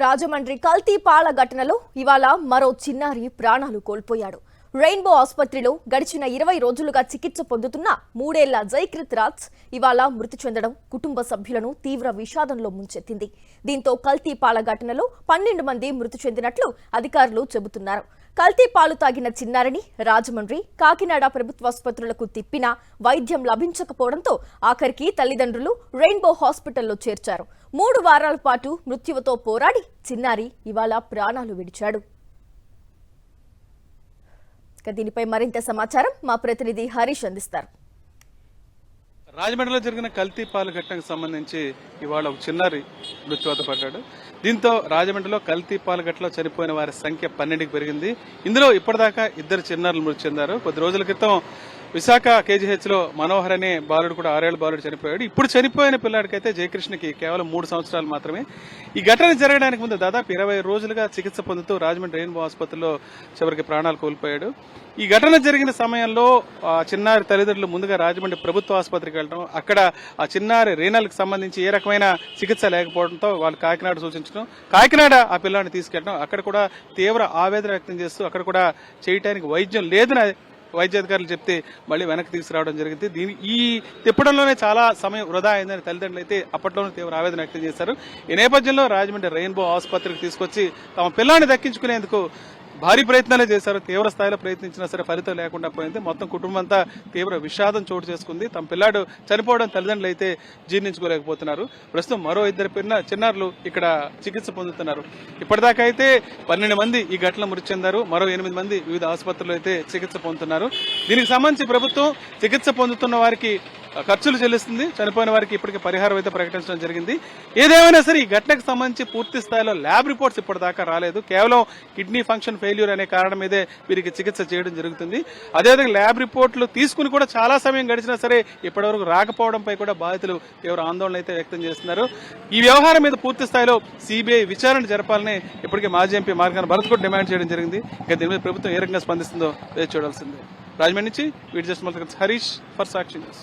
రాజమండ్రి కల్తీ పాల ఘటనలో ఇవాళ మరో చిన్నారి ప్రాణాలు కోల్పోయాడు. రెయిన్బో ఆసుపత్రిలో గడిచిన 20 రోజులుగా చికిత్స పొందుతున్న 3 ఏళ్ల జైకృత్ రాజ్ ఇవాళ మృతి చెందడం కుటుంబ సభ్యులను తీవ్ర విషాదంలో ముంచెత్తింది. దీంతో కల్తీ పాల ఘటనలో 12 మంది మృతి చెందినట్లు అధికారులు చెబుతున్నారు. కల్తీ పాలు తాగిన చిన్నారిని రాజమండ్రి, కాకినాడ ప్రభుత్వాసుపత్రులకు తిప్పినా వైద్యం లభించకపోవడంతో ఆఖరికి తల్లిదండ్రులు రెయిన్బో హాస్పిటల్లో చేర్చారు. 3 వారాల పాటు మృత్యువుతో పోరాడి చిన్నారి ఇవాళ ప్రాణాలు విడిచాడు. దీనిపై మరింత సమాచారం మా ప్రతినిధి హరీష్ అందిస్తారు. రాజమండ్రిలో జరిగిన కల్తీ పాలు ఘటనకు సంబంధించి ఇవాళ ఒక చిన్నారి మృత్యువాత పడ్డాడు. దీంతో రాజమండ్రిలో కల్తీ పాలు ఘటనలో చనిపోయిన వారి సంఖ్య 12కి పెరిగింది. ఇందులో ఇప్పటిదాకా 2 చిన్నారులు మృతి చెందారు. కొద్ది రోజుల క్రితం విశాఖ కేజీహెచ్ లో మనోహర్ అనే బాలుడు కూడా 6 ఏళ్ల బాలుడు చనిపోయాడు. ఇప్పుడు చనిపోయిన పిల్లాడికైతే జయకృష్ణకి కేవలం 3 సంవత్సరాలు మాత్రమే. ఈ ఘటన జరగడానికి ముందు దాదాపు 20 రోజులుగా చికిత్స పొందుతూ రాజమండ్రి రెయిన్బో ఆసుపత్రిలో చివరికి ప్రాణాలు కోల్పోయాడు. ఈ ఘటన జరిగిన సమయంలో ఆ చిన్నారి తల్లిదండ్రులు ముందుగా రాజమండ్రి ప్రభుత్వ ఆసుపత్రికి వెళ్ళడం, అక్కడ ఆ చిన్నారి రీనల్కి సంబంధించి ఏ రకమైన చికిత్స లేకపోవడంతో వాళ్ళు కాకినాడ సూచించడం, కాకినాడ ఆ పిల్లాడిని తీసుకెళ్లడం, అక్కడ కూడా తీవ్ర ఆవేదన వ్యక్తం చేస్తూ అక్కడ కూడా చేయడానికి వైద్యం లేదని వైద్యాధికారులు చెప్తే మళ్ళీ వెనక్కి తీసుకురావడం జరిగింది. ఈ తిప్పడంలోనే చాలా సమయం వృధా అయిందని తల్లిదండ్రులు అయితే అప్పట్లోనే తీవ్ర ఆవేదన వ్యక్తం చేశారు. ఈ నేపథ్యంలో రాజమండ్రి రెయిన్బో ఆసుపత్రికి తీసుకొచ్చి తమ పిల్లాన్ని దక్కించుకునేందుకు భారీ ప్రయత్నాలే చేశారు. తీవ్ర స్థాయిలో ప్రయత్నించినా సరే ఫలితం లేకుండా పోయింది. మొత్తం కుటుంబం అంతా తీవ్ర విషాదం చోటు చేసుకుంది. తమ పిల్లాడు చనిపోవడం తల్లిదండ్రులు అయితే జీర్ణించుకోలేకపోతున్నారు. ప్రస్తుతం మరో 2 చిన్నారులు ఇక్కడ చికిత్స పొందుతున్నారు. ఇప్పటిదాకా అయితే 12 మంది ఈ ఘటనలో మృతి చెందారు. మరో 8 మంది వివిధ ఆసుపత్రుల్లో అయితే చికిత్స పొందుతున్నారు. దీనికి సంబంధించి ప్రభుత్వం చికిత్స పొందుతున్న వారికి ఖర్చులు చెల్లిస్తుంది. చనిపోయిన వారికి ఇప్పటికే పరిహారం అయితే ప్రకటించడం జరిగింది. ఏదేమైనా సరే ఈ ఘటనకు సంబంధించి పూర్తి స్థాయిలో ల్యాబ్ రిపోర్ట్స్ ఇప్పటిదాకా రాలేదు. కేవలం కిడ్నీ ఫంక్షన్ ఫెయిల్యూర్ అనే కారణం మీదే వీరికి చికిత్స చేయడం జరుగుతుంది. అదేవిధంగా ల్యాబ్ రిపోర్ట్లు తీసుకుని కూడా చాలా సమయం గడిచినా సరే ఇప్పటివరకు రాకపోవడంపై కూడా బాధితులు తీవ్ర ఆందోళన అయితే వ్యక్తం చేస్తున్నారు. ఈ వ్యవహారం మీద పూర్తి స్థాయిలో సిబిఐ విచారణ జరపాలని ఇప్పటికే మాజీ ఎంపీ మార్గాన భరత్ కూడా డిమాండ్ చేయడం జరిగింది. ఇక దీని మీద ప్రభుత్వం ఏ రకంగా స్పందిస్తుందో వేచి చూడాల్సిందే. రాజమండ్రి నుంచి video journalist Harish for Sakshi news.